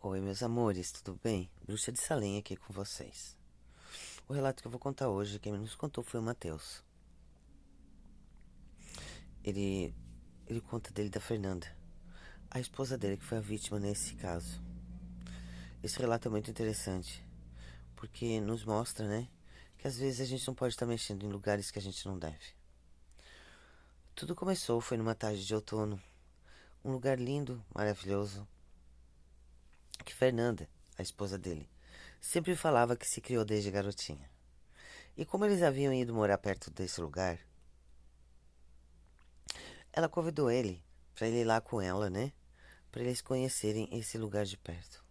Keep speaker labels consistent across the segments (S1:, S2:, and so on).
S1: Oi, meus amores, tudo bem? Bruxa de Salem aqui com vocês. O relato que eu vou contar hoje, quem nos contou foi o Matheus. Ele, ele conta dele da Fernanda, a esposa dele que foi a vítima nesse caso. Esse relato é muito interessante, porque nos mostra, né, que às vezes a gente não pode estar mexendo em lugares que a gente não deve. Tudo começou, foi numa tarde de outono, um lugar lindo, maravilhoso, que Fernanda, a esposa dele, sempre falava que se criou desde garotinha. E como eles haviam ido morar perto desse lugar, ela convidou ele para ele ir lá com ela, né? Para eles conhecerem esse lugar de perto.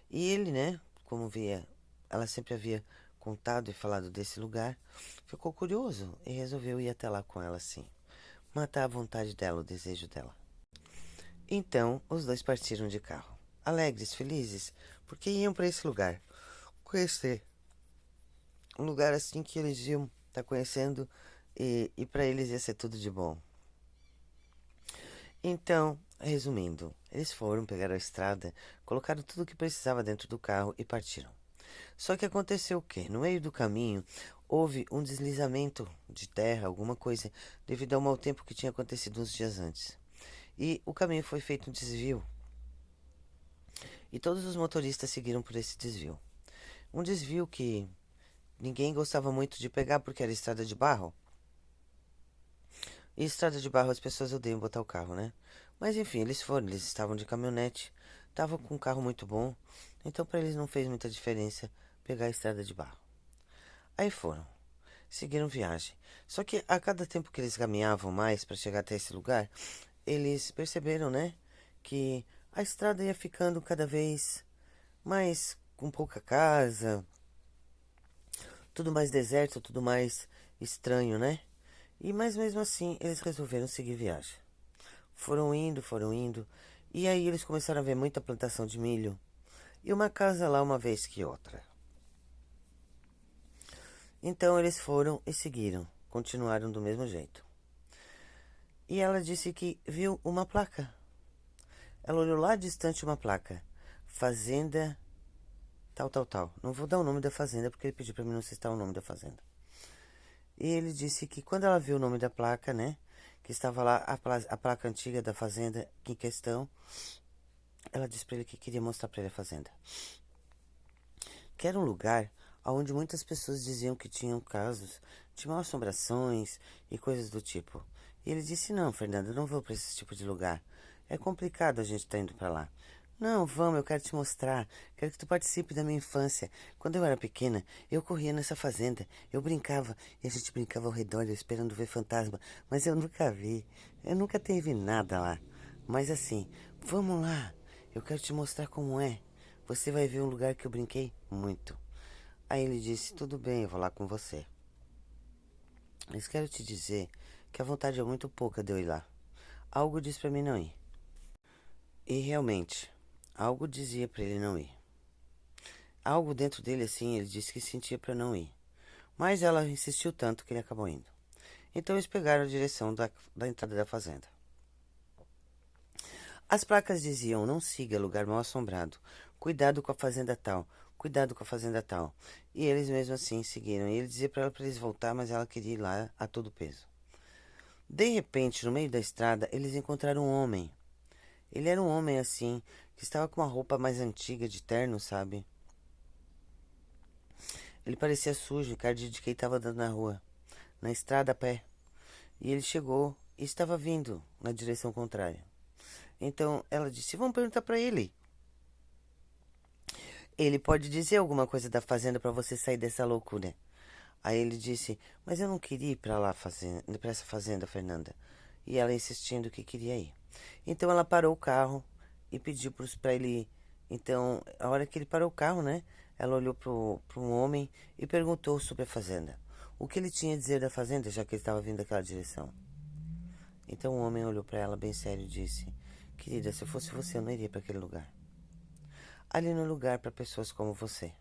S1: E ele, né? Como via, ela sempre havia contado e falado desse lugar, ficou curioso e resolveu ir até lá com ela, sim. Matar a vontade dela, o desejo dela. Então, os dois partiram de carro, alegres, felizes, porque iam para esse lugar conhecer um lugar assim que eles iam estar conhecendo e para eles ia ser tudo de bom. Então, resumindo, eles foram, pegaram a estrada, colocaram tudo o que precisava dentro do carro e partiram. Só que aconteceu o quê? No meio do caminho, houve um deslizamento de terra, alguma coisa, devido ao mau tempo que tinha acontecido uns dias antes. E o caminho foi feito um desvio. E todos os motoristas seguiram por esse desvio. Um desvio que ninguém gostava muito de pegar porque era estrada de barro. E estrada de barro as pessoas odeiam botar o carro, né? Mas enfim, eles foram, eles estavam de caminhonete, estavam com um carro muito bom, então para eles não fez muita diferença pegar a estrada de barro. Aí foram, seguiram viagem. Só que a cada tempo que eles caminhavam mais para chegar até esse lugar, eles perceberam, né, que a estrada ia ficando cada vez mais com pouca casa, tudo mais deserto, tudo mais estranho, né? E mas mesmo assim eles resolveram seguir viagem. Foram indo, e aí eles começaram a ver muita plantação de milho e uma casa lá uma vez que outra. Então eles foram e seguiram, continuaram do mesmo jeito. E ela disse que viu uma placa. Ela olhou lá distante uma placa. Fazenda tal, tal, tal. Não vou dar o nome da fazenda porque ele pediu para mim não citar o nome da fazenda. E ele disse que quando ela viu o nome da placa, né? Que estava lá a placa antiga da fazenda em questão, ela disse para ele que queria mostrar para ele a fazenda. Que era um lugar onde muitas pessoas diziam que tinham casos de mal-assombrações e coisas do tipo. E ele disse: Não, Fernanda, eu não vou para esse tipo de lugar. É complicado a gente estar indo para lá. Não, vamos, eu quero te mostrar. Quero que tu participe da minha infância. Quando eu era pequena, eu corria nessa fazenda. Eu brincava e a gente brincava ao redor, eu esperando ver fantasma. Mas eu nunca vi. Eu nunca teve nada lá. Mas assim, vamos lá. Eu quero te mostrar como é. Você vai ver um lugar que eu brinquei muito. Aí ele disse: Tudo bem, eu vou lá com você. Mas quero te dizer que a vontade é muito pouca de eu ir lá. Algo diz pra mim não ir. E realmente, algo dizia pra ele não ir. Algo dentro dele assim, ele disse que sentia pra não ir. Mas ela insistiu tanto que ele acabou indo. Então eles pegaram a direção da entrada da fazenda. As placas diziam: Não siga lugar mal assombrado. Cuidado com a fazenda tal. Cuidado com a fazenda tal. E eles mesmo assim seguiram. E ele dizia para ela para eles voltar, mas ela queria ir lá a todo peso. De repente, no meio da estrada, eles encontraram um homem. Ele era um homem assim, que estava com uma roupa mais antiga de terno, sabe? Ele parecia sujo, encardido de quem estava andando na rua, na estrada a pé. E ele chegou e estava vindo na direção contrária. Então ela disse: Vamos perguntar para ele. Ele pode dizer alguma coisa da fazenda para você sair dessa loucura. Aí ele disse: Mas eu não queria ir para lá, para essa fazenda, Fernanda. E ela insistindo que queria ir. Então ela parou o carro e pediu para ele ir. Então, a hora que ele parou o carro, né? Ela olhou para um homem e perguntou sobre a fazenda. O que ele tinha a dizer da fazenda, já que ele estava vindo daquela direção. Então o homem olhou para ela bem sério e disse: Querida, se eu fosse você, eu não iria para aquele lugar. Ali no lugar para pessoas como você.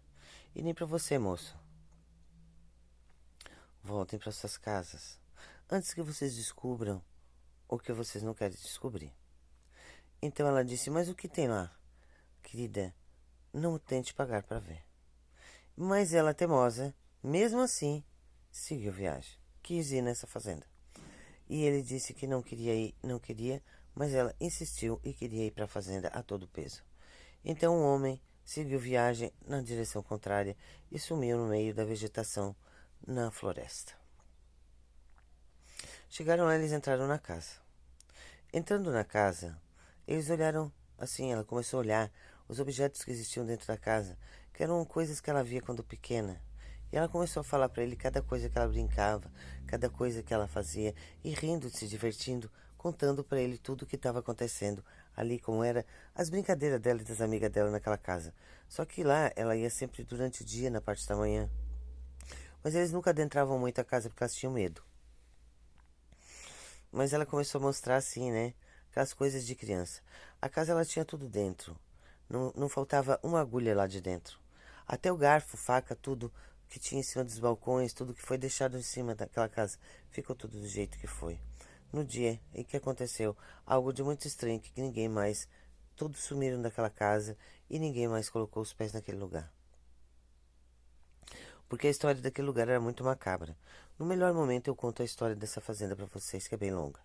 S1: E nem para você, moço. Voltem para suas casas antes que vocês descubram o que vocês não querem descobrir. Então ela disse: Mas o que tem lá? querida, não tente pagar para ver. Mas ela, teimosa, mesmo assim, seguiu viagem. Quis ir nessa fazenda. E ele disse que não queria ir, não queria, mas ela insistiu e queria ir para a fazenda a todo peso. Então o homem seguiu viagem na direção contrária e sumiu no meio da vegetação na floresta. Chegaram lá, eles entraram na casa. Entrando na casa, eles olharam assim, ela começou a olhar os objetos que existiam dentro da casa, que eram coisas que ela via quando pequena. E ela começou a falar para ele cada coisa que ela brincava, cada coisa que ela fazia, e rindo, se divertindo, contando para ele tudo o que estava acontecendo ali, como era as brincadeiras dela e das amigas dela naquela casa. Só que lá ela ia sempre durante o dia, na parte da manhã. Mas eles nunca adentravam muito a casa porque elas tinham medo. Mas ela começou a mostrar assim, né? Aquelas coisas de criança. A casa ela tinha tudo dentro. Não faltava uma agulha lá de dentro. Até o garfo, faca, tudo que tinha em cima dos balcões, tudo que foi deixado em cima daquela casa, ficou tudo do jeito que foi. No dia em que aconteceu algo de muito estranho, que ninguém mais, todos sumiram daquela casa e ninguém mais colocou os pés naquele lugar. Porque a história daquele lugar era muito macabra. No melhor momento eu conto a história dessa fazenda para vocês, que é bem longa.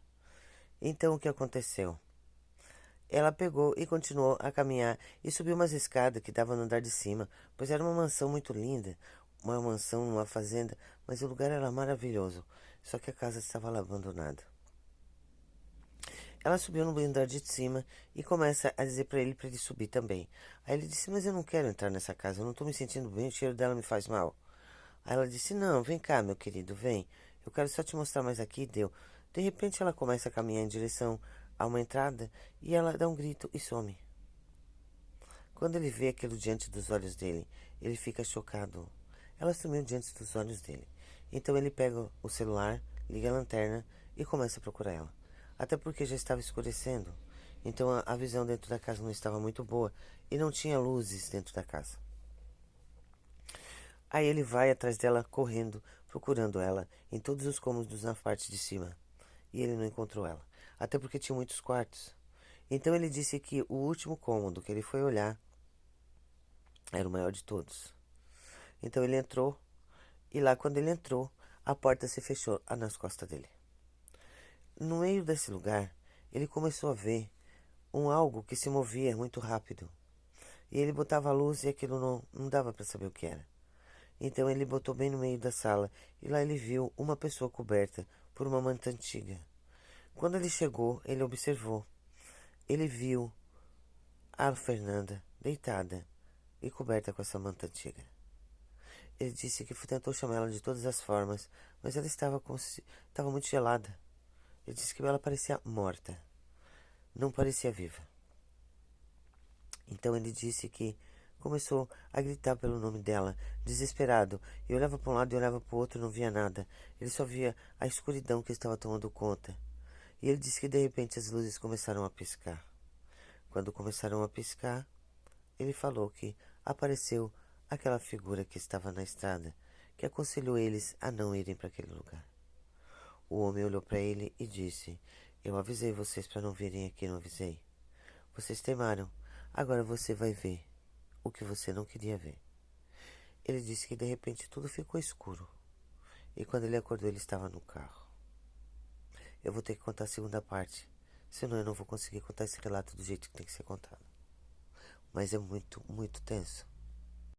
S1: Então o que aconteceu? Ela pegou e continuou a caminhar e subiu umas escadas que davam no andar de cima, pois era uma mansão muito linda, uma mansão numa fazenda, mas o lugar era maravilhoso, só que a casa estava lá abandonada. Ela subiu no andar de cima e começa a dizer para ele subir também. Aí ele disse, mas eu não quero entrar nessa casa, eu não estou me sentindo bem, o cheiro dela me faz mal. Aí ela disse, não, vem cá, meu querido, vem, eu quero só te mostrar mais aqui, deu. De repente ela começa a caminhar em direção a uma entrada e ela dá um grito e some. Quando ele vê aquilo diante dos olhos dele, ele fica chocado. Ela sumiu diante dos olhos dele. Então ele pega o celular, liga a lanterna e começa a procurar ela. Até porque já estava escurecendo. Então a visão dentro da casa não estava muito boa e não tinha luzes dentro da casa. Aí ele vai atrás dela correndo, procurando ela em todos os cômodos na parte de cima. E ele não encontrou ela. Até porque tinha muitos quartos. Então ele disse que o último cômodo que ele foi olhar era o maior de todos. Então ele entrou, e lá quando ele entrou, a porta se fechou nas costas dele. No meio desse lugar, ele começou a ver algo que se movia muito rápido. E ele botava a luz e aquilo não dava para saber o que era. Então ele botou bem no meio da sala e lá ele viu uma pessoa coberta por uma manta antiga. Quando ele chegou, ele observou. Ele viu a Fernanda deitada e coberta com essa manta antiga. Ele disse que tentou chamá-la de todas as formas, mas ela estava muito gelada. Ele disse que ela parecia morta, não parecia viva. Então ele disse que começou a gritar pelo nome dela, desesperado, e olhava para um lado e olhava para o outro e não via nada. Ele só via a escuridão que estava tomando conta. E ele disse que de repente as luzes começaram a piscar. Quando começaram a piscar, ele falou que apareceu aquela figura que estava na estrada, que aconselhou eles a não irem para aquele lugar. O homem olhou para ele e disse, eu avisei vocês para não virem aqui, não avisei? Vocês teimaram, agora você vai ver o que você não queria ver. Ele disse que de repente tudo ficou escuro, e quando ele acordou ele estava no carro. Eu vou ter que contar a segunda parte, senão eu não vou conseguir contar esse relato do jeito que tem que ser contado. Mas é muito, muito tenso.